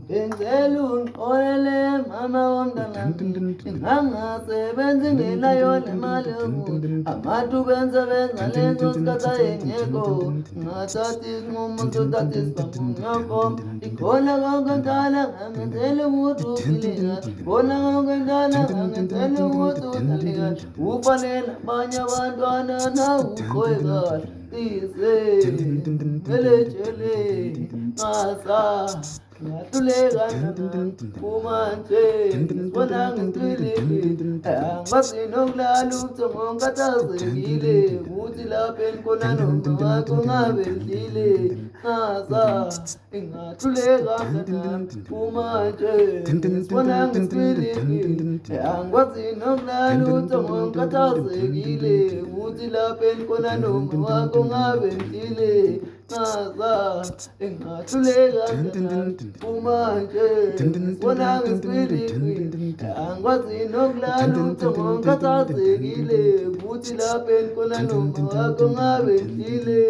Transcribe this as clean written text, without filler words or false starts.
Benzelu ngixolele mama womntana ngangasebenzi ngenayo nemali abantu benza lezo sikhathi engekho ngathathi isinqumo sothatha isibamunyoko ikhona konke ngidala ngangenzela ukuthi uphile khona konke ngidala ngangenzela ukuthi utalika ufanele abanye abantwana nawuqoye kahle Melejele ngasa ngahluleka uma nje ngibona ngicwilile angazi nokulala ubuthongo ngikhathazekile ukuthi lapha enkhona noma wakho ngabe ndlile ngasa ngahluleka uma nje ngibona ngicwilile angazi nokulala ubuthongo ngikhathazekile ukuthi lapha enkhona noma wakho ngabe ndlile ngasa ngahluleka uma nje ngibona ngicwilile angikwazi nokulala ubuthongo ngikhathazekile ukuthi lapha enkhona noma wakho ngabe ndlile